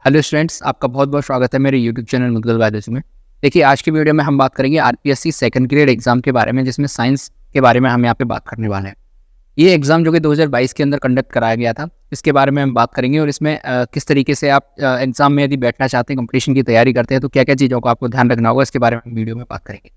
Hello students, आपका बहुत बहुत स्वागत है मेरे यूट्यूब चैनल मुद्गल बायोलॉजी में। देखिए, आज की वीडियो में हम बात करेंगे आरपीएससी सेकंड ग्रेड एग्जाम के बारे में, जिसमें साइंस के बारे में हम यहाँ पे बात करने वाले हैं। ये एग्जाम जो कि 2022 के अंदर कंडक्ट कराया गया था, इसके बारे में हम बात करेंगे और इसमें किस तरीके से आप एग्जाम में यदि बैठना चाहते हैं, कंपटीशन की तैयारी करते हैं, तो क्या क्या चीज़ों को आपको ध्यान रखना होगा, इसके बारे में हम वीडियो में बात करेंगे।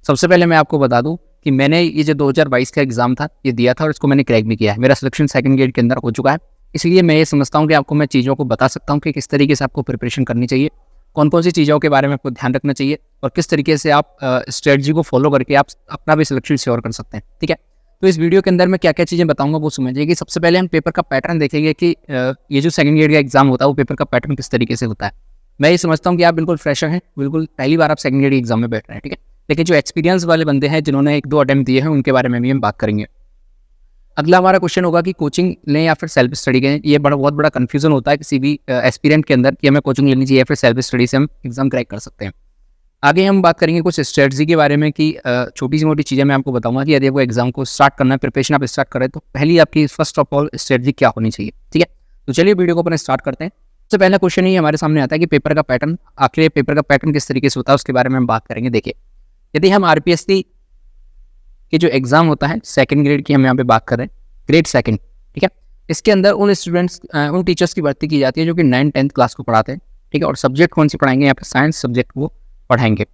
सबसे पहले मैं आपको बता दूं कि मैंने ये जो 2022 का एग्जाम था ये दिया था और इसको मैंने क्रैक भी किया है। मेरा सिलेक्शन सेकंड ग्रेड के अंदर हो चुका है, इसलिए मैं ये समझता हूँ कि आपको मैं चीज़ों को बता सकता हूँ कि किस तरीके से आपको प्रिपरेशन करनी चाहिए, कौन कौन सी चीज़ों के बारे में आपको ध्यान रखना चाहिए और किस तरीके से आप स्ट्रेटजी को फॉलो करके आप अपना भी सिलेक्शन श्योर कर सकते हैं। ठीक है, तो इस वीडियो के अंदर मैं क्या क्या चीज़ें बताऊंगा वो समझिए कि सबसे पहले हम पेपर का पैटर्न देखेंगे कि ये जो सेकंड ग्रेड का एग्जाम होता है वो पेपर का पैटर्न किस तरीके से होता है। मैं ये समझता हूँ कि आप बिल्कुल फ्रेशर हैं, बिल्कुल पहली बार आप सेकंड ग्रेड एग्जाम में बैठ रहे हैं। ठीक है, लेकिन जो एक्सपीरियंस वाले बंदे हैं जिन्होंने 1-2 अटेम्प्ट दिए हैं उनके बारे में भी हम बात करेंगे। अगला हमारा क्वेश्चन होगा कि कोचिंग लें या फिर सेल्फ स्टडी करें। ये बहुत बड़ा कंफ्यूजन होता है किसी भी एस्पिरेंट के अंदर कि हमें कोचिंग लेनी चाहिए या फिर सेल्फ स्टडी से हम एग्जाम क्रैक कर सकते हैं। आगे हम बात करेंगे कुछ स्ट्रेटजी के बारे में कि छोटी सी मोटी चीज़ें मैं आपको बताऊंगा कि यदि आपको एग्जाम को स्टार्ट करना है, प्रिपरेशन आप स्टार्ट करें, तो पहली आपकी फर्स्ट ऑफ ऑल स्ट्रेटजी क्या होनी चाहिए। ठीक है, तो चलिए वीडियो को अपन स्टार्ट करते हैं। सबसे पहला क्वेश्चन ही हमारे सामने आता है कि पेपर का पैटर्न, आखिर पेपर का पैटर्न किस तरीके से होता है उसके बारे में हम बात करेंगे। देखिए, यदि हम आरपीएससी कि जो एग्जाम होता है सेकंड ग्रेड की हम यहाँ पे बात कर रहे हैं, ग्रेड सेकंड। ठीक है, इसके अंदर उन स्टूडेंट्स उन टीचर्स की भर्ती की जाती है जो कि 9th-10th क्लास को पढ़ाते हैं। ठीक है, और सब्जेक्ट कौन सी पढ़ाएंगे, यहाँ पे साइंस सब्जेक्ट वो पढ़ाएंगे।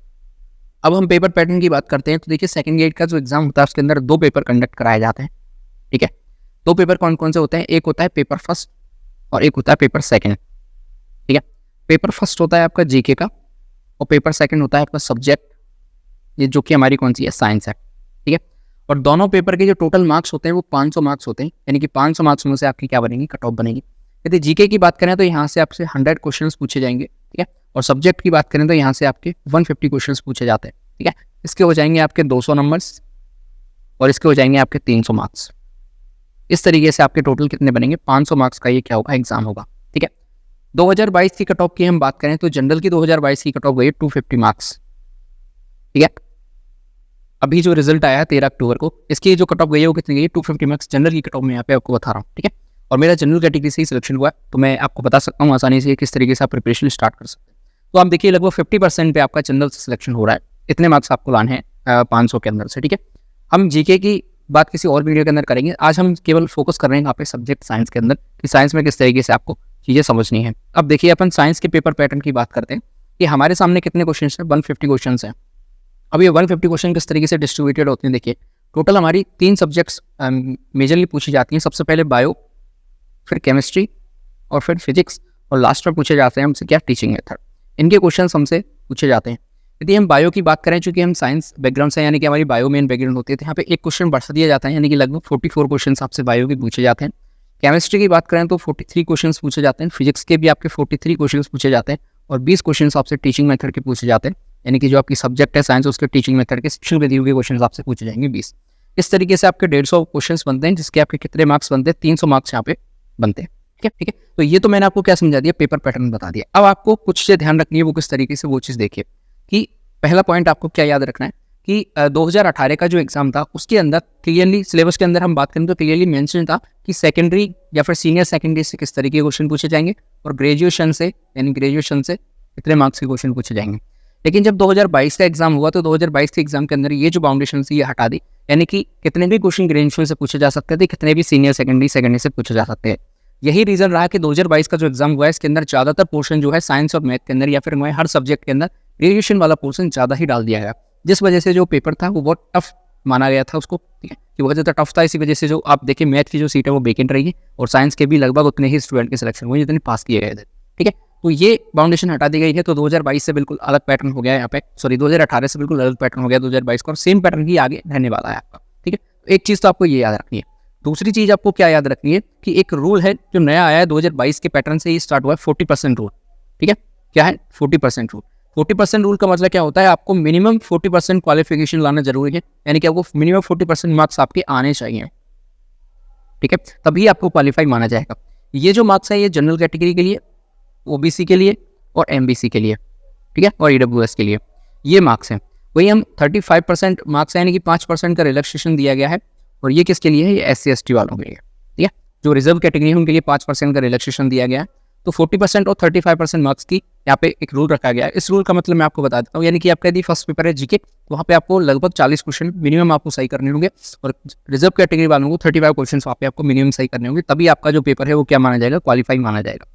अब हम पेपर पैटर्न की बात करते हैं तो देखिए, सेकंड ग्रेड का जो एग्जाम होता है उसके अंदर 2 पेपर कंडक्ट कराए जाते हैं। ठीक है, 2 पेपर कौन कौन से होते हैं, एक होता है पेपर फर्स्ट और एक होता है पेपर सेकेंड। ठीक है, पेपर फर्स्ट होता है आपका जीके का और पेपर सेकेंड होता है आपका सब्जेक्ट, ये जो कि हमारी कौन सी है, साइंस है। ठीक है, और दोनों पेपर के जो टोटल मार्क्स होते हैं वो 500 मार्क्स होते हैं, यानी कि 500 मार्क्स में से आपकी क्या बनेगी, कट ऑफ बनेगी। यदि जीके की बात करें तो यहाँ से आपसे 100 क्वेश्चंस पूछे जाएंगे। ठीक है, और सब्जेक्ट की बात करें तो यहाँ से आपके 150 क्वेश्चंस पूछे जाते हैं। ठीक है, इसके हो जाएंगे आपके 200 नंबर्स और इसके हो जाएंगे आपके 300 मार्क्स। इस तरीके से आपके टोटल कितने बनेंगे, 500 मार्क्स का ये क्या होगा, एग्जाम होगा। ठीक है, 2022 की कट ऑफ की हम बात करें तो जनरल की 2022 की कट ऑफ गई है 250 मार्क्स। ठीक है, अभी जो रिजल्ट आया है 13 अक्टूबर को, इसकी जो कट ऑफ गई है वो कितनी गई है, 250 मार्क्स जनरल की कट ऑफ में यहाँ पे आपको बता रहा हूँ। ठीक है, और मेरा जनरल कैटेगरी से ही सिलेक्शन हुआ है तो मैं आपको बता सकता हूँ आसानी से किस तरीके से आप प्रिपरेशन स्टार्ट कर सकते हैं। तो आप देखिए, लगभग 50% पे आपका जनरल से सिलेक्शन हो रहा है। इतने मार्क्स आपको लाने हैं 500 के अंदर से। ठीक है, हम जीके की बात किसी और वीडियो के अंदर करेंगे, आज हम केवल फोकस कर रहे हैं यहाँ पे सब्जेक्ट साइंस के अंदर कि साइंस में किस तरीके से आपको चीज़ें समझनी है। अब देखिए, अपन साइंस के पेपर पैटर्न की बात करते हैं कि हमारे सामने कितने क्वेश्चन हैं, 150 क्वेश्चन हैं। अब ये 150 क्वेश्चन किस तरीके से डिस्ट्रीब्यूटेड होते हैं, देखिए टोटल हमारी 3 सब्जेक्ट्स मेजरली पूछी जाती हैं। सबसे पहले बायो, फिर केमिस्ट्री और फिर फिजिक्स, और लास्ट में पूछे जाते हैं हमसे क्या, टीचिंग मेथड। इनके क्वेश्चन हमसे पूछे जाते हैं। यदि हम बायो की बात करें, चूंकि हम साइंस बैकग्राउंड से, यानी कि हमारी बायो मेन बैकग्राउंड होती है, तो यहाँ पे एक क्वेश्चन बढ़ा दिया जाता है, यानी कि लगभग 44 क्वेश्चन आपसे बायो के पूछे जाते हैं। केमिस्ट्री की बात करें तो 43 क्वेश्चन पूछे जाते हैं, फिजिक्स के भी आपके 43 क्वेश्चन पूछे जाते हैं और 20 क्वेश्चन आपसे टीचिंग मेथड के पूछे जाते हैं, यानी कि जो आपकी सब्जेक्ट है साइंस उसके टीचिंग मेथड के शिक्षण विधि के क्वेश्चन आपसे पूछे जाएंगे 20। इस तरीके से आपके 150 क्वेश्चन बनते हैं, जिसके आपके कितने मार्क्स बनते हैं, 300 मार्क्स यहाँ पे बनते हैं। ठीक है, तो ये तो मैंने आपको क्या समझा दिया, पेपर पैटर्न बता दिया। अब आपको कुछ चीज़ ध्यान रखनी है, वो किस तरीके से, वो चीज़ देखिए कि पहला पॉइंट आपको क्या याद रखना है कि 2018 का जो एग्जाम था उसके अंदर क्लियरली सिलेबस के अंदर हम बात करें तो क्लियरली मेंशन था कि सेकेंडरी या फिर सीनियर सेकेंडरी से किस तरीके के क्वेश्चन पूछे जाएंगे और ग्रेजुएशन से, यानी ग्रेजुएशन से कितने मार्क्स के क्वेश्चन पूछे जाएंगे। लेकिन जब 2022 का एग्जाम हुआ तो 2022 के एग्जाम के अंदर ये जो बाउंडेशन थी ये हटा दी, यानी कि कितने भी क्वेश्चन ग्रेजुएशन से पूछे जा सकते थे, कितने भी सीनियर सेकेंडरी से पूछे जा सकते हैं। यही रीजन रहा कि 2022 का जो एग्जाम हुआ है इसके अंदर ज़्यादातर पोर्शन जो है साइंस और मैथ के अंदर या फिर हर सब्जेक्ट के अंदर ग्रेजुएशन वाला पोर्शन ज़्यादा ही डाल दिया गया, जिस वजह से जो पेपर था वो बहुत टफ माना गया था उसको। ठीक है, कि बहुत ज़्यादा टफ था, इसी वजह से जो आप देखिए मैथ की जो सीट है वो वेकेंट रही और साइंस के भी लगभग उतने ही स्टूडेंट के सिलेक्शन हुए जितने पास किए गए थे। ठीक है, तो ये बाउंडेशन हटा दी गई है, तो 2022 से बिल्कुल अलग पैटर्न हो गया है यहाँ पे, सॉरी 2018 से बिल्कुल अलग पैटर्न हो गया 2022 का, और सेम पैटर्न ही आगे रहने वाला है आपका। ठीक है, तो एक चीज़ तो आपको ये याद रखनी है। दूसरी चीज़ आपको क्या याद रखनी है कि एक रूल है जो नया आया है 2022 के पैटर्न से ही स्टार्ट हुआ है, 40% रूल। ठीक है, क्या है 40% रूल। 40% रूल का मतलब क्या होता है, आपको मिनिमम 40% क्वालिफिकेशन लाना जरूरी है, यानी कि आपको मिनिमम 40% मार्क्स आपके आने चाहिए। ठीक है, तभी आपको क्वालिफाई माना जाएगा। ये जो मार्क्स है ये जनरल कैटेगरी के लिए, ओबीसी के लिए और एमबीसी के लिए, ठीक है, और ईडब्ल्यूएस के लिए ये मार्क्स हैं। वही हम 35% मार्क्स है, यानी कि 5% का रिलैक्सेशन दिया गया है, और ये किसके लिए है, ये SC ST वालों के लिए। ठीक है, जो रिजर्व कैटेगरी है उनके लिए 5% का रिलैक्सेशन दिया गया है। तो 40% और 35% मार्क्स की यहाँ पे एक रूल रखा गया है। इस रूल का मतलब मैं आपको बता देता हूँ, यानी कि आपका यदि फर्स्ट पेपर है जीके, वहाँ पे आपको लगभग 40 क्वेश्चन मिनिमम आपको सही करने होंगे, और रिजर्व कैटेगरी वालों को 35 क्वेश्चन वहाँ पे आपको मिनिमम सही करने होंगे, तभी आपका जो पेपर है वो क्या माना जाएगा, क्वालिफाई माना जाएगा।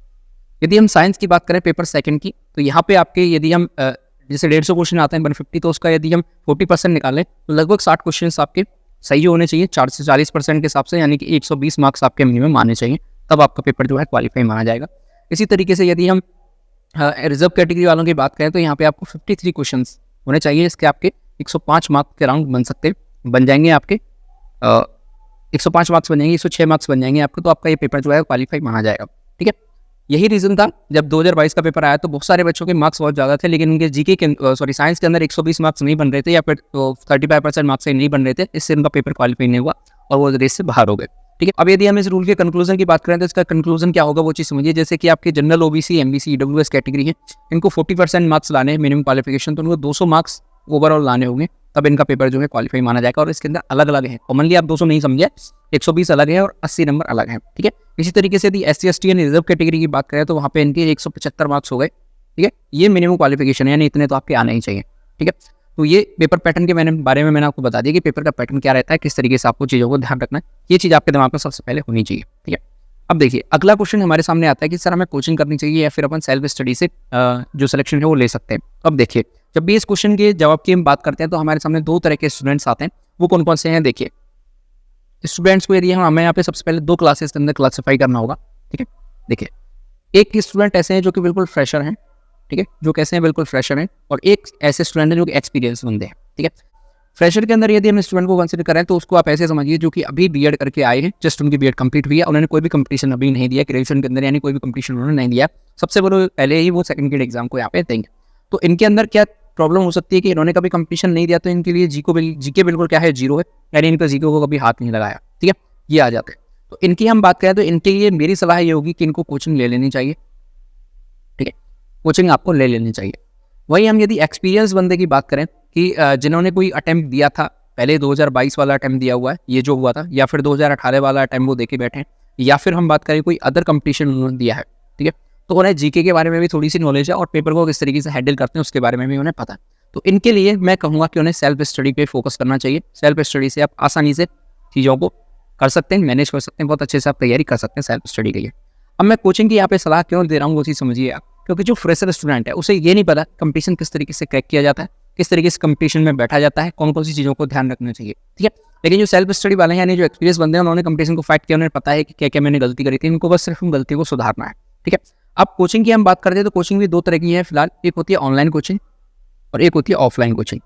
यदि हम साइंस की बात करें पेपर सेकंड की, तो यहाँ पे आपके यदि हम जैसे 150 क्वेश्चन आते हैं 150, तो उसका यदि हम 40% निकालें तो लगभग 60 क्वेश्चन आपके सही होने चाहिए 4 से 40% के हिसाब से, यानी कि 120 मार्क्स आपके मिनिमम आने चाहिए, तब आपका पेपर जो है क्वालिफाई माना जाएगा। इसी तरीके से यदि हम रिजर्व कैटेगरी वालों की बात करें तो यहाँ पे आपको 53 क्वेश्चन होने चाहिए, इसके आपके 105 मार्क्स के राउंड बन जाएंगे आपके 105 मार्क्स बन जाएंगे, 106 मार्क्स बन जाएंगे आपको, तो आपका ये पेपर जो है क्वालिफाई माना जाएगा। ठीक है, यही रीज़न था जब 2022 का पेपर आया तो बहुत सारे बच्चों के मार्क्स बहुत ज़्यादा थे, लेकिन उनके जीके के साइंस के अंदर 120 मार्क्स नहीं बन रहे थे, या फिर 35% मार्क्स से नहीं बन रहे थे, इससे उनका पेपर क्वालिफाई नहीं हुआ और वो रेस से बाहर हो गए। ठीक है, अब यदि हम इस रूल के कंक्लूजन की बात करें तो इसका कंक्लूजन क्या होगा वो चीज़ समझिए। जैसे कि आपके general OBC MBC EWS category है, इनको 40% मार्क्स लाने हैं मिनिमम क्वालिफिकेशन, तो उनको 200 मार्क्स ओवरऑल लाने होंगे, तब इनका पेपर जो है क्वालिफाई माना जाएगा। और इसके अंदर अलग अलग है, कॉमनली आप 200 नहीं समझे, 120 अलग है और 80 नंबर अलग है। ठीक है, इसी तरीके से यदि SC ST यानी रिजर्व कैटेगरी की बात करें तो वहाँ पे इनके 175 मार्क्स हो गए। ठीक है, ये मिनिमम क्वालिफिकेशन है, यानी इतने तो आपके आने ही चाहिए। ठीक है, तो ये पेपर पैटर्न के बारे में मैंने आपको बता दिया कि पेपर का पैटर्न क्या रहता है, किस तरीके से आपको चीज़ों को ध्यान रखना है, ये चीज़ आपके दिमाग में सबसे पहले होनी चाहिए। ठीक है, अब देखिए अगला क्वेश्चन हमारे सामने आता है कि सर हमें कोचिंग करनी चाहिए या फिर अपन सेल्फ स्टडी से जो सिलेक्शन है वो ले सकते हैं। अब देखिए जब भी इस क्वेश्चन के जवाब की हम बात करते हैं तो हमारे सामने दो तरह के स्टूडेंट्स आते हैं, वो कौन कौन से हैं। देखिए स्टूडेंट्स को यदि हमें यहाँ पे सबसे पहले दो क्लासेस के अंदर क्लासीफाई करना होगा। ठीक है, देखिए एक स्टूडेंट ऐसे हैं जो कि बिल्कुल फ्रेशर हैं, ठीक है, जो कैसे हैं बिल्कुल फ्रेशर हैं, और एक ऐसे स्टूडेंट हैं जो कि एक्सपीरियंस बंदे हैं। ठीक है, फ्रेशर के अंदर यदि हम स्टूडेंट को कंसिडर करें तो उसको आप ऐसे समझिए जो कि अभी बीएड करके आए हैं, जस्ट उनकी बीएड कंप्लीट हुई है, उन्होंने कोई भी कंपटीशन अभी नहीं दिया ग्रेजुएशन के अंदर, यानी कोई भी कंपटीशन उन्होंने नहीं दिया, सबसे पहले ही वो सेकंड ग्रेड एग्जाम को यहाँ पे देंगे। तो इनके अंदर क्या प्रॉब्लम हो सकती है कि इन्होंने कभी कंपटीशन नहीं दिया, तो इनके लिए जीके बिल्कुल क्या है, जीरो है, यानी इनका जीके को कभी हाथ नहीं लगाया। ठीक है, ये आ जाते हैं। तो इनकी हम बात करें तो इनके लिए मेरी सलाह ये होगी कि इनको कोचिंग ले लेनी चाहिए। ठीक है, कोचिंग आपको ले लेनी चाहिए। वही हम यदि एक्सपीरियंस बंदे की बात करें कि जिन्होंने कोई अटेम्प्ट दिया था पहले, 2022 वाला अटेम्प्ट दिया हुआ है ये जो हुआ था, या फिर 2018 वाला अटेम्प्ट वो देके बैठे हैं, या फिर हम बात करें कोई अदर कंपटीशन उन्होंने दिया है। ठीक है, तो उन्हें जीके के बारे में भी थोड़ी सी नॉलेज है और पेपर को किस तरीके से हैंडल करते हैं उसके बारे में भी उन्हें पता है। तो इनके लिए मैं कहूँगा कि उन्हें सेल्फ स्टडी पे फोकस करना चाहिए। सेल्फ स्टडी से आप आसानी से चीज़ों को कर सकते हैं, मैनेज कर सकते हैं, बहुत अच्छे से आप तैयारी कर सकते हैं सेल्फ स्टडी के लिए। अब मैं कोचिंग की यहाँ पे सलाह क्यों दे रहा हूँ वो चीज़ समझिए आप, क्योंकि जो फ्रेशर स्टूडेंट है उसे ये नहीं पता कंपटीशन किस तरीके से क्रैक किया जाता है, किस तरीके से कंपटीशन में बैठा जाता है, कौन कौन सी चीज़ों को ध्यान रखना चाहिए। ठीक है, लेकिन जो सेल्फ स्टडी वाले हैं यानी जो एक्सपीरियंस बंदे हैं, उन्होंने कंपटीशन को फाइट किया, उन्हें पता है कि क्या क्या मैंने गलती करी थी, इनको बस सिर्फ उन गलती को सुधारना है। ठीक है, अब कोचिंग की हम बात करते हैं तो कोचिंग भी दो तरह की है फिलहाल, एक होती है ऑनलाइन कोचिंग और एक होती है ऑफलाइन कोचिंग।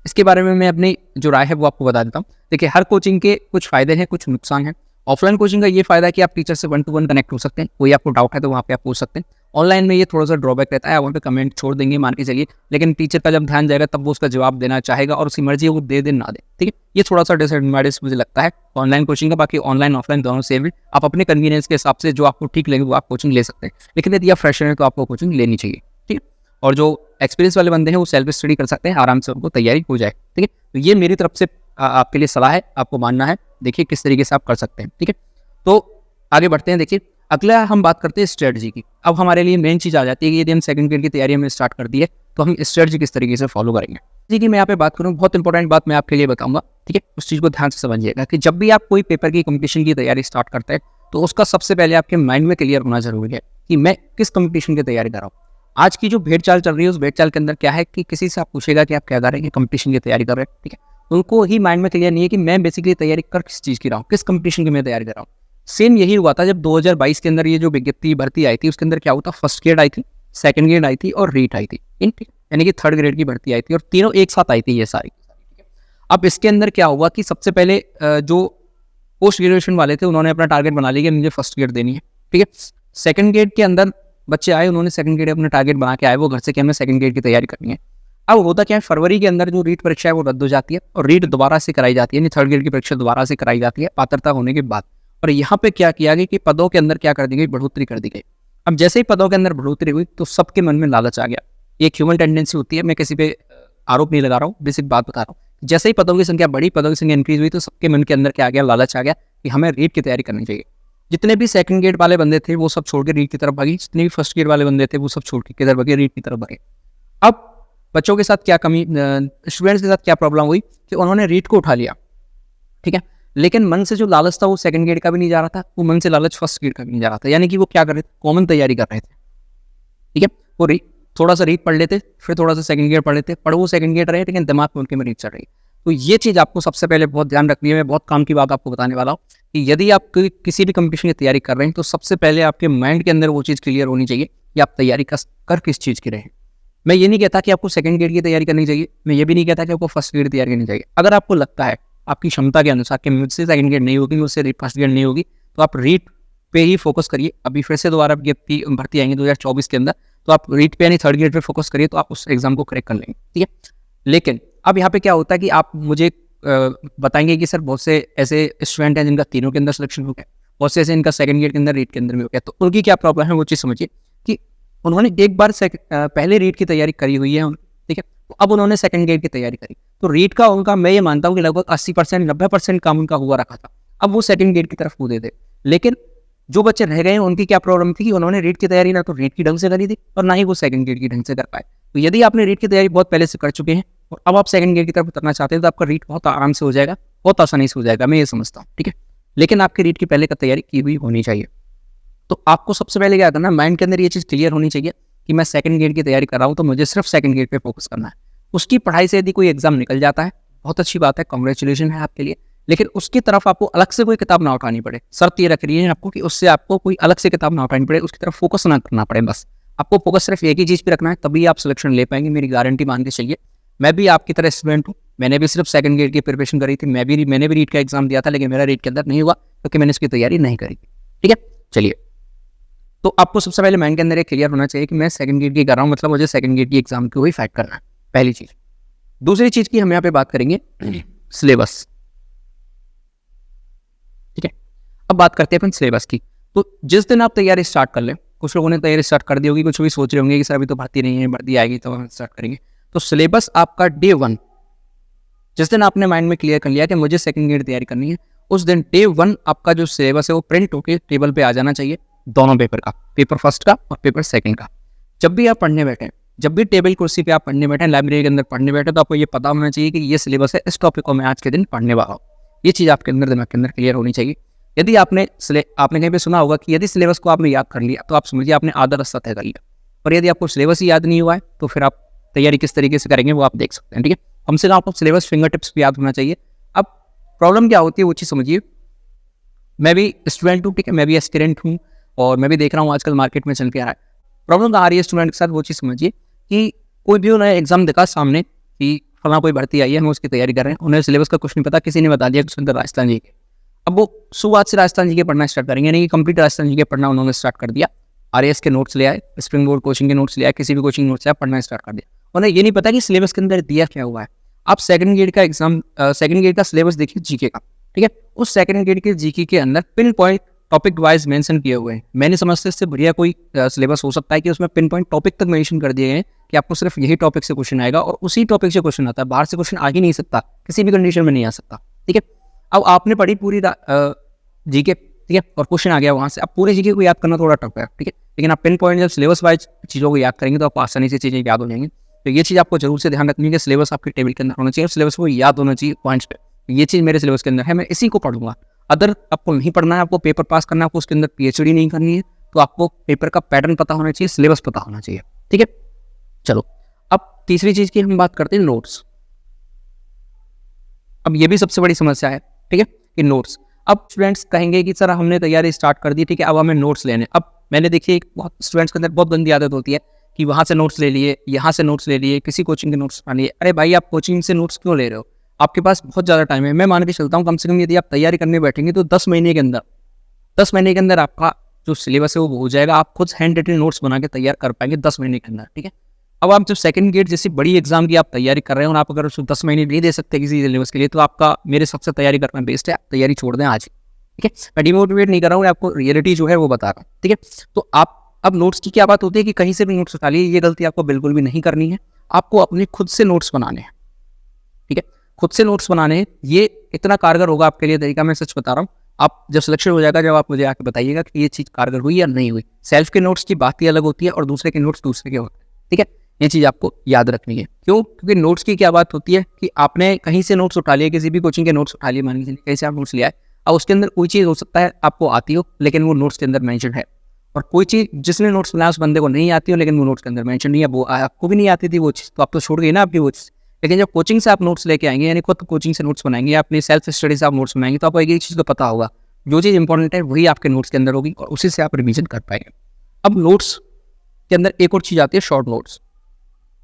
इसके बारे में मैं अपनी जो राय है वो आपको बता देता हूँ। देखिए हर कोचिंग के कुछ फ़ायदे हैं, कुछ नुकसान हैं। ऑफलाइन कोचिंग का ये फ़ायदा है कि आप टीचर से 1 to 1 कनेक्ट हो सकते हैं, कोई आपको डाउट है तो वहाँ पे आप पूछ सकते हैं। ऑनलाइन में ये थोड़ा सा ड्रॉबैक रहता है, वहाँ पे कमेंट छोड़ देंगे मान के चलिए, लेकिन टीचर का जब ध्यान जाएगा तब वो उसका जवाब देना चाहेगा और उसकी मर्जी है वो दे ना दे। ठीक है, ये थोड़ा सा डिसएडवांटेज मुझे लगता है ऑनलाइन कोचिंग का। बाकी ऑनलाइन ऑफलाइन दोनों सेम है, आप अपने कन्वीनियंस के हिसाब से जो आपको ठीक लगे वो आप कोचिंग ले सकते हैं, लेकिन यदि आप फ्रेशर हैं तो आपको कोचिंग लेनी चाहिए। ठीक है, और जो एक्सपीरियंस वाले बंदे हैं वो सेल्फ स्टडी कर सकते हैं, आराम से उनको तैयारी हो जाए। ठीक है, तो ये मेरी तरफ से आपके लिए सलाह है, आपको मानना है, देखिए किस तरीके से आप कर सकते हैं। ठीक है, तो आगे बढ़ते हैं। देखिए अगला हम बात करते हैं स्ट्रेटजी की। अब हमारे लिए मेन चीज़ आ जाती है कि यदि हम सेकंड ग्रेड की तैयारी हमने स्टार्ट कर दी है तो हम स्ट्रेटजी किस तरीके से फॉलो करेंगे। जी की मैं यहाँ पे बात करूँ, बहुत इंपॉर्टेंट बात मैं आपके लिए बताऊंगा। ठीक है, उस चीज़ को ध्यान से समझिएगा कि जब भी आप कोई पेपर की कंपटीशन की तैयारी स्टार्ट करते हैं तो उसका सबसे पहले आपके माइंड में क्लियर होना जरूरी है कि मैं किस कंपटीशन की तैयारी कर रहा हूँ। आज की जो भेड़ चाल चल रही है उस भेड़ चाल के अंदर क्या है कि किसी से आप पूछेगा कि आप क्या कर रहे हैं, कंपटीशन की तैयारी कर रहे हैं। ठीक है, उनको ही माइंड में क्लियर नहीं है कि मैं बेसिकली तैयारी कर किस चीज़ की रहा हूँ, किस कंपटीशन की मैं तैयारी कर रहा हूँ। सेम यही हुआ था जब 2022 के अंदर ये जो विज्ञप्ति भर्ती आई थी, उसके अंदर क्या हुआ था, फर्स्ट ग्रेड आई थी, सेकंड ग्रेड आई थी और रीट आई थी, यानी कि थर्ड ग्रेड की भर्ती आई थी और तीनों एक साथ आई थी ये सारी। ठीक है, अब इसके अंदर क्या हुआ कि सबसे पहले जो पोस्ट ग्रेजुएशन वाले थे उन्होंने अपना टारगेट बना लिया कि मुझे फर्स्ट ग्रेड देनी है। ठीक है, सेकंड ग्रेड के अंदर बच्चे आए, उन्होंने सेकंड ग्रेड अपना टारगेट बना के आए, वो घर से कि हमें सेकंड ग्रेड की तैयारी करनी है। अब होता क्या है, फरवरी के अंदर जो रीट परीक्षा है वो रद्द हो जाती है और रीट दोबारा से कराई जाती है, यानी थर्ड ग्रेड की परीक्षा दोबारा से कराई जाती है पात्रता होने के बाद। और यहाँ पे क्या किया गया कि पदों के अंदर क्या कर दी गई, बढ़ोतरी कर दी गई। अब जैसे ही पदों के अंदर बढ़ोतरी हुई तो सबके मन में लालच आ गया। ये एक ह्यूमन टेंडेंसी होती है, मैं किसी पे आरोप नहीं लगा रहा हूँ, बेसिक बात बता रहा हूँ। जैसे ही पदों की संख्या बढ़ी, पदों की संख्या इंक्रीज हुई तो सबके मन के अंदर क्या आ गया, लालच आ गया कि हमें रीट की तैयारी करनी चाहिए। जितने भी सेकंड गेट वाले बंदे थे वो सब छोड़ के रीट की तरफ भागे, जितने भी फर्स्ट गेट वाले बंदे थे वो सब छोड़ के किधर भागे, रीट की तरफ भागे। अब बच्चों के साथ क्या कमी, स्टूडेंट्स के साथ क्या प्रॉब्लम हुई कि उन्होंने रीट को उठा लिया, ठीक है, लेकिन मन से जो लालच था वो सेकंड गेट का भी नहीं जा रहा था, वो मन से लालच फर्स्ट गेट का भी नहीं जा रहा था। यानी कि वो क्या कर रहे थे, कॉमन तैयारी कर रहे थे, ठीक है। वो थोड़ा सा रीड पढ़ लेते, फिर थोड़ा सा सेकंड गेट पढ़ लेते, पढ़ वो सेकंड गेट रहे लेकिन दिमाग में उनके में रीड चल रही। तो ये चीज़ आपको सबसे पहले बहुत ध्यान रखनी है। मैं बहुत काम की बात आपको बताने वाला हूँ कि यदि आप किसी भी कंपटीशन की तैयारी कर रहे हैं तो सबसे पहले आपके माइंड के अंदर वो चीज़ क्लियर होनी चाहिए कि आप तैयारी कर किस चीज़ की रहे हैं। मैं ये नहीं कहता कि आपको सेकंड गेट की तैयारी करनी चाहिए, मैं ये भी नहीं कहता कि आपको फर्स्ट गेट की तैयारी करनी चाहिए। अगर आपको लगता है आपकी क्षमता के अनुसार कि मुझसे सेकंड गेट नहीं होगी, मुझसे फर्स्ट गेट नहीं होगी, तो आप रीड पे ही फोकस करिए। अभी फिर से दोबारा भर्ती आएंगे 2024 के अंदर, तो आप रीड पे यानी थर्ड गेट पे फोकस करिए, तो आप उस एग्जाम को क्रैक कर लेंगे, ठीक है। लेकिन अब यहाँ पे क्या होता है कि आप मुझे बताएंगे कि सर बहुत से ऐसे स्टूडेंट हैं जिनका तीनों के अंदर सिलेक्शन हो गया, बहुत से ऐसे इनका सेकंड गेट के अंदर रीड के अंदर भी हो गया, तो उनकी क्या प्रॉब्लम है वो चीज़ समझिए कि उन्होंने एक बार पहले रीड की तैयारी करी हुई है, ठीक है, तो अब उन्होंने सेकंड गेट की तैयारी करी, तो रीड का उनका मैं ये मानता हूँ कि लगभग 80% 90% काम उनका हुआ रखा था। अब वो सेकंड गेट की तरफ कूदे थे, लेकिन जो बच्चे रह गए हैं उनकी क्या प्रॉब्लम थी कि उन्होंने रीड की तैयारी ना तो रीड की ढंग से करी थी और ना ही वो सेकंड गेट की ढंग से कर पाए। तो यदि आपने रीड की तैयारी बहुत पहले से कर चुके हैं और अब आप सेकंड गेट की तरफ उतरना चाहते हैं तो आपका रीड बहुत आराम से हो जाएगा, बहुत आसानी से हो जाएगा, मैं ये समझता हूँ, ठीक है। लेकिन आपकी रीड की पहले का तैयारी की हुई होनी चाहिए। तो आपको सबसे पहले क्या करना है, माइंड के अंदर ये चीज़ क्लियर होनी चाहिए कि मैं सेकंड गेट की तैयारी कर रहा हूँ तो मुझे सिर्फ सेकंड गेट पे फोकस करना है। उसकी पढ़ाई से यदि कोई एग्जाम निकल जाता है बहुत अच्छी बात है, कॉन्ग्रेचुलेशन है आपके लिए, लेकिन उसकी तरफ आपको अलग से कोई किताब ना उठानी पड़े। शर्त ये रख रही है आपको कि उससे आपको कोई अलग से किताब ना उठानी पड़े, उसकी तरफ फोकस ना करना पड़े, बस आपको फोकस सिर्फ एक ही चीज़ पे रखना है, तभी आप सिलेक्शन ले पाएंगे, मेरी गारंटी मान के चलिए। मैं भी आपकी तरह स्टूडेंट हूँ, मैंने भी सिर्फ सेकंड गेट की प्रिपरेशन करी थी, मैंने भी रीड का एग्जाम दिया था, लेकिन मेरा रीड के अंदर नहीं हुआ क्योंकि मैंने इसकी तैयारी नहीं करी, ठीक है। चलिए, तो आपको सबसे पहले माइंड के अंदर ये क्लियर होना चाहिए कि मैं सेकंड गेट की कर रहा हूँ, मतलब मुझे सेकंड गेट की एग्जाम को ही फाइट करना है, पहली चीज़। दूसरी चीज़ की हम यहाँ पे बात करेंगे सिलेबस, ठीक है। अब बात करते हैं अपन सिलेबस की। तो जिस दिन आप तैयारी स्टार्ट कर लें, कुछ लोगों ने तैयारी स्टार्ट कर दी होगी, कुछ भी सोच रहे होंगे कि सर अभी तो भर्ती नहीं है, भर्ती आएगी तो हम स्टार्ट करेंगे। तो सिलेबस आपका डे 1, जिस दिन आपने माइंड में क्लियर कर लिया कि मुझे सेकंड गेट तैयारी करनी है, उस दिन डे 1 आपका जो सिलेबस है वो प्रिंट होकर टेबल पे आ जाना चाहिए, दोनों पेपर का, पेपर फर्स्ट का और पेपर सेकंड का। जब भी आप पढ़ने बैठे, जब भी टेबल कुर्सी पे आप पढ़ने बैठे, लाइब्रेरी के अंदर पढ़ने बैठे, तो आपको ये पता होना चाहिए कि ये सिलेबस है, इस टॉपिक को मैं आज के दिन पढ़ने वाला हूँ। ये चीज़ आपके अंदर दिमाग के अंदर क्लियर होनी चाहिए। यदि आपने कहीं पे सुना होगा कि यदि सिलेबस को आपने याद कर लिया तो आप समझिए आपने आधा रास्ता तय कर लिया, और यदि आपको सिलेबस ही याद नहीं हुआ है तो फिर आप तैयारी किस तरीके से करेंगे वो आप देख सकते हैं, ठीक है। कम से कम आपको सिलेबस फिंगर टिप्स भी याद होना चाहिए। अब प्रॉब्लम क्या होती है वो चीज़ समझिए। मैं भी स्टूडेंट हूँ, ठीक है, मैं भी एस्पिरेंट हूँ और मैं भी देख रहा हूँ आजकल मार्केट में चल के आ रहा है। प्रॉब्लम आ रही है स्टूडेंट के साथ, वो चीज़ समझिए कि कोई भी उन्हें एग्जाम दिखा सामने कि फला कोई भर्ती आई है, हम उसकी तैयारी कर रहे हैं, उन्हें सिलेबस का कुछ नहीं पता, किसी ने बता दिया कुछ राजस्थान जी के। अब वो शुरुआत से राजस्थान जी के पढ़ना स्टार्ट करेंगे, यानी कि कंप्लीट राजस्थान जी के पढ़ना उन्होंने स्टार्ट कर दिया। आरएएस के नोट्स ले आए, स्प्रिंग बोर्ड कोचिंग के नोट्स ले आए, किसी भी कोचिंग नोट्स से आप पढ़ना स्टार्ट कर दिया। उन्हें ये नहीं पता कि सिलेबस के अंदर दिया क्या हुआ है। आप सेकंड गेट का एग्जाम, सेकंड गेट का सिलेबस देखिए जीके का, ठीक है। उस सेकंड गेट के जीके के अंदर pin point topic wise mention किए हुए हैं। मैंने समझते इससे बढ़िया कोई सिलेबस हो सकता है कि उसमें पिन पॉइंट टॉपिक तक मेंशन कर दिए गए हैं कि आपको सिर्फ यही टॉपिक से क्वेश्चन आएगा और उसी टॉपिक से क्वेश्चन आता है, बाहर से क्वेश्चन आ ही नहीं सकता, किसी भी कंडीशन में नहीं आ सकता, ठीक है। अब आपने पढ़ी पूरी जीके, ठीक है, और क्वेश्चन आ गया वहाँ से। अब पूरे जीके को याद करना थोड़ा टफ है, ठीक है, लेकिन आप पिन पॉइंट जब सिलेबस वाइज चीज़ों को याद करेंगे तो आपको आसानी से चीज़ें याद हो जाएंगी। तो ये चीज़ आपको जरूर से ध्यान रखनी है कि सिलेबस आपके टेबल के अंदर होना चाहिए, सिलेबस को याद होना चाहिए पॉइंट्स पे। ये चीज़ मेरे सिलेबस के अंदर है, मैं इसी को पढ़ूंगा। अदर आपको नहीं पढ़ना है, आपको पेपर पास करना है, आपको उसके अंदर पीएचडी नहीं करनी है, तो आपको पेपर का पैटर्न पता होना चाहिए, सिलेबस पता होना चाहिए, ठीक है। चलो, अब तीसरी चीज़ की हम बात करते हैं नोट्स। अब ये भी सबसे बड़ी समस्या है, ठीक है, कि नोट्स। अब स्टूडेंट्स कहेंगे कि सर हमने तैयारी स्टार्ट कर दी, ठीक है, अब हमें नोट्स लेने। अब मैंने देखिए बहुत स्टूडेंट्स के अंदर बहुत गंदी आदत होती है कि वहाँ से नोट्स ले लिए, यहाँ से नोट्स ले लिए, किसी कोचिंग के नोट्स बना लिए। अरे भाई, आप कोचिंग से नोट्स क्यों ले रहे हो? आपके पास बहुत ज़्यादा टाइम है। मैं मान के चलता हूँ कम से कम यदि आप तैयारी करने बैठेंगे तो 10 महीने के अंदर आपका जो सिलेबस है वो हो जाएगा। आप खुद हैंड रिटन नोट्स बना के तैयार कर पाएंगे 10 महीने के अंदर, ठीक है। अब आप जब सेकंड गेट जैसी बड़ी एग्जाम की आप तैयारी कर रहे हो और आप अगर उसको 10 महीने नहीं दे सकते किसी सिलेबस के लिए, तो आपका मेरे सबसे तैयारी करना बेस्ट है। आप तैयारी छोड़ दें आज, ठीक है। मैं डिमोटिवेट नहीं कर रहा हूँ, आपको रियलिटी जो है वो बता रहा हूँ, ठीक है। तो आप अब नोट्स की क्या बात होती है कि कहीं से भी नोट्स उठा लिए, ये गलती आपको बिल्कुल भी नहीं करनी है। आपको अपने खुद से नोट्स बनाने हैं, ठीक है, खुद से नोट्स बनाने हैं। ये इतना कारगर होगा आपके लिए तरीका, मैं सच बता रहा हूँ आप जब सिलेक्शन हो जाएगा, जब आप मुझे आके बताइएगा कि ये चीज़ कारगर हुई या नहीं हुई। सेल्फ के नोट्स की बात ही अलग होती है और दूसरे के नोट्स दूसरे के होते हैं, ठीक है। ये चीज़ आपको याद रखनी है। क्यों? क्योंकि नोट्स की क्या बात होती है कि आपने कहीं से नोट्स उठा लिए, किसी भी कोचिंग के नोट्स उठा लिए, मान लीजिए कहीं से आप नोट्स लिया है, और उसके अंदर कोई चीज़ हो सकता है आपको आती हो लेकिन वो नोट्स के अंदर मेंशन है, और कोई चीज़ जिसने नोट्स बनाया उस बंदे को नहीं आती हो लेकिन वो नोट्स के अंदर मेंशन नहीं है, वो आपको भी नहीं आती थी वो चीज़, तो आप तो छूट गई ना आपकी वो चीज़। लेकिन जब कोचिंग से आप नोट्स लेके आएंगे, यानी खुद कोचिंग से नोट्स बनाएंगे, अपनी सेल्फ स्टडी से आप नोट्स बनाएंगे, तो आपको एक चीज़ को पता होगा, जो चीज़ इंपॉर्टेंट है वही आपके नोट्स के अंदर होगी और उसी से आप रिवीजन कर पाएंगे। अब नोट्स के अंदर एक और चीज़ आती है, शॉर्ट नोट्स,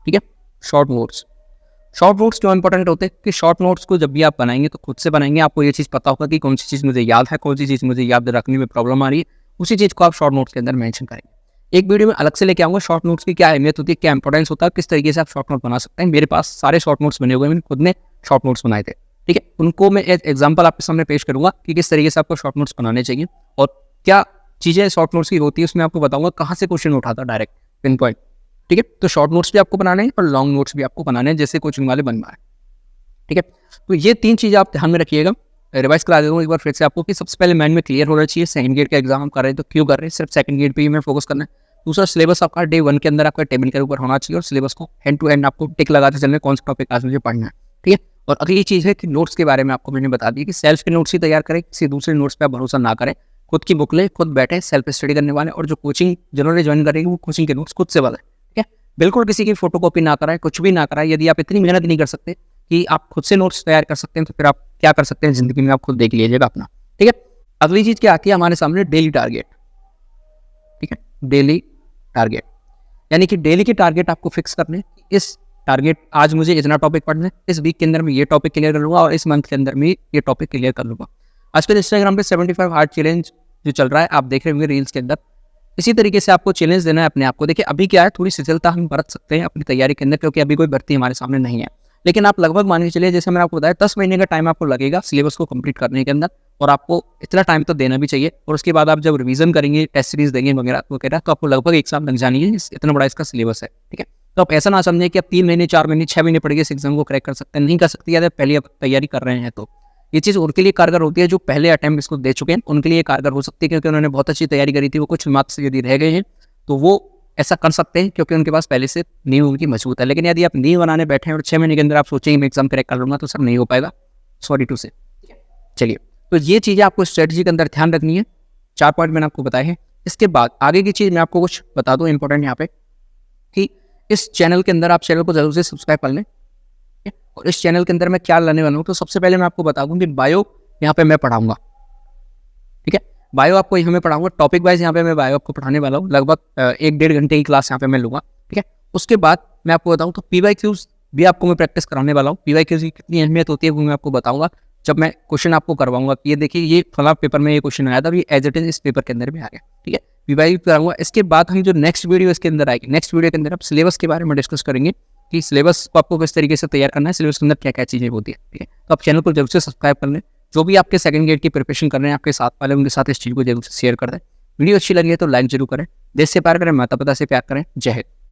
ठीक है। शॉर्ट नोट्स, शॉर्ट नोट्स क्यों इंपॉर्टेंट होते हैं कि शॉर्ट नोट्स को जब भी आप बनाएंगे तो खुद से बनाएंगे, आपको ये चीज़ पता होगा कि कौन सी चीज़ मुझे याद है, कौन सी चीज़ मुझे याद रखने में प्रॉब्लम आ रही है, उसी चीज़ को आप शॉर्ट नोट्स के अंदर मेंशन करेंगे। एक वीडियो में अलग से लेके आऊँगा शॉर्ट नोट्स की क्या अहमियत होती है, क्या इंपॉर्टेंस होता है, किस तरीके से आप शॉर्ट नोट बना सकते हैं। मेरे पास सारे शॉर्ट नोट्स बने हुए हैं, मैंने खुद ने शॉर्ट नोट्स बनाए थे, ठीक है। उनको मैं एक एग्जाम्पल आपके सामने पेश करूँगा कि किस तरीके से आपको शॉर्ट नोट्स बनाने चाहिए और क्या चीज़ें शॉर्ट नोट्स की होती है, उसमें आपको बताऊँगा कहाँ से क्वेश्चन उठाता है डायरेक्ट पिन पॉइंट, ठीक है। तो शॉर्ट नोट्स भी आपको बनाने हैं और लॉन्ग नोट्स भी आपको बनाने हैं, जैसे कोचिंग वाले बन पाए, ठीक है। तो ये 3 चीज़ें आप ध्यान में रखिएगा। रिवाइज करा देता हूँ एक बार फिर से आपको कि सबसे पहले माइंड में क्लियर होना चाहिए, सेकंड ग्रेड का एग्जाम हम कर रहे हैं तो क्यों कर रहे हैं, सिर्फ सेकंड ग्रेड पे ही हमें फोकस करना है। दूसरा, सिलेबस आपका डे 1 के अंदर आपका टेबल के ऊपर होना चाहिए और सिलेबस को हैंड टू हैंड आपको टिक लगाते चलना है, कौन सा टॉपिक आज मुझे पढ़ना है, ठीक है। और अगली चीज़ है कि नोट्स के बारे में आपको मैंने बता दिया कि सेल्फ के नोट्स ही तैयार करें, किसी दूसरे नोट्स पर आप भरोसा ना करें, खुद की बुक लें, खुद बैठे सेल्फ स्टडी करने वाले, और जो कोचिंग जिन्होंने ज्वाइन करेंगे वो कोचिंग के नोट्स खुद से बनाएं, ठीक है। बिल्कुल किसी की फोटोकॉपी ना कराएं, कुछ भी ना कराएं। यदि आप इतनी मेहनत नहीं कर सकते कि आप खुद से नोट्स तैयार कर सकते हैं तो फिर आप क्या कर सकते हैं जिंदगी में, आप खुद देख लीजिएगा अपना, ठीक है। अगली चीज क्या आती है हमारे सामने, डेली टारगेट, ठीक है। डेली टारगेट यानी कि डेली के टारगेट आपको फिक्स करने, इस टारगेट आज मुझे इतना टॉपिक पढ़ना है, इस वीक के अंदर मैं ये टॉपिक क्लियर कर लूंगा और इस मंथ के अंदर मैं ये टॉपिक क्लियर कर लूंगा। आजकल इंस्टाग्राम पे 75 हार्ड चैलेंज जो चल रहा है आप देख रहे होंगे रील्स के अंदर, इसी तरीके से आपको चैलेंज देना है अपने आप को। देखिए अभी क्या है, थोड़ी शिथिलता हम बरत सकते हैं अपनी तैयारी के अंदर क्योंकि अभी कोई भर्ती हमारे सामने नहीं है, लेकिन आप लगभग मान के चलिए, जैसे मैंने आपको बताया 10 महीने का टाइम आपको लगेगा सिलेबस को कंप्लीट करने के अंदर, और आपको इतना टाइम तो देना भी चाहिए। और उसके बाद आप जब रिवीजन करेंगे, टेस्ट सीरीज देंगे वगैरह वगैरह, तो आपको लगभग एग्जाम लग जानी है, इतना बड़ा इसका सिलेबस है, ठीक है। तो आप ऐसा ना समझें कि आप 3 महीने 4 महीने 6 महीने पढ़ के इस एग्जाम को क्रैक कर सकते हैं, नहीं कर सकते। या पहले आप तैयारी कर रहे हैं तो ये चीज़ उनके लिए कारगर होती है जो पहले अटेम्प्ट इसको दे चुके हैं, उनके लिए कारगर हो सकती है क्योंकि उन्होंने बहुत अच्छी तैयारी करी थी। वो कुछ मार्क्स यदि रह गए हैं तो वो ऐसा कर सकते हैं क्योंकि उनके पास पहले से नींव उनकी मजबूत है। लेकिन यदि आप नींव बनाने बैठे हैं और 6 महीने के अंदर आप सोचेंगे मैं एग्जाम क्रैक कर लूंगा, तो सर नहीं हो पाएगा, सॉरी टू से। चलिए, तो ये चीज़ें आपको स्ट्रेटजी के अंदर ध्यान रखनी है। 4 पॉइंट मैंने आपको बताए हैं। इसके बाद आगे की चीज़ मैं आपको कुछ बता दूँ इंपॉर्टेंट यहाँ पे, कि इस चैनल के अंदर आप चैनल को जरूर से सब्सक्राइब कर लें। और इस चैनल के अंदर मैं क्या लाने वाला हूँ, तो सबसे पहले मैं आपको बता दूँ कि बायो यहाँ पे मैं पढ़ाऊंगा, ठीक है। बायो आपको यहाँ मैं पढ़ाऊंगा टॉपिक वाइज, यहाँ पे मैं बायो आपको पढ़ाने वाला हूँ, लगभग 1-1.5 घंटे की क्लास यहाँ पे मैं लूँगा, ठीक है। उसके बाद मैं आपको बताऊँ तो PYQs भी आपको मैं प्रैक्टिस कराने वाला हूँ। PYQs की कितनी अहमियत होती है वो मैं आपको बताऊँगा जब मैं क्वेश्चन आपको करवाऊंगा कि ये देखिए ये फला पेपर में ये क्वेश्चन आया था, अभी एज इट इज इस पेपर के अंदर भी आ गया, ठीक है। PYQ कराऊंगा। इसके बाद हम जो नेक्स्ट वीडियो इसके अंदर आएगी, नेक्स्ट वीडियो के अंदर आप सिलेबस के बारे में डिस्कस करेंगे कि सिलेबस को आपको किस तरीके से तैयार करना है, सिलेबस के अंदर क्या क्या चीज़ें होती है, ठीक है। तो आप चैनल को जरूर से सब्सक्राइब कर लें। जो भी आपके सेकंड ग्रेड की प्रिपरेशन कर रहे हैं आपके साथ वाले, उनके साथ इस चीज़ को जरूर से शेयर कर दें। वीडियो अच्छी लगी है तो लाइक जरूर करें। देश से प्यार करें, माता पिता से प्यार करें। जय हिंद।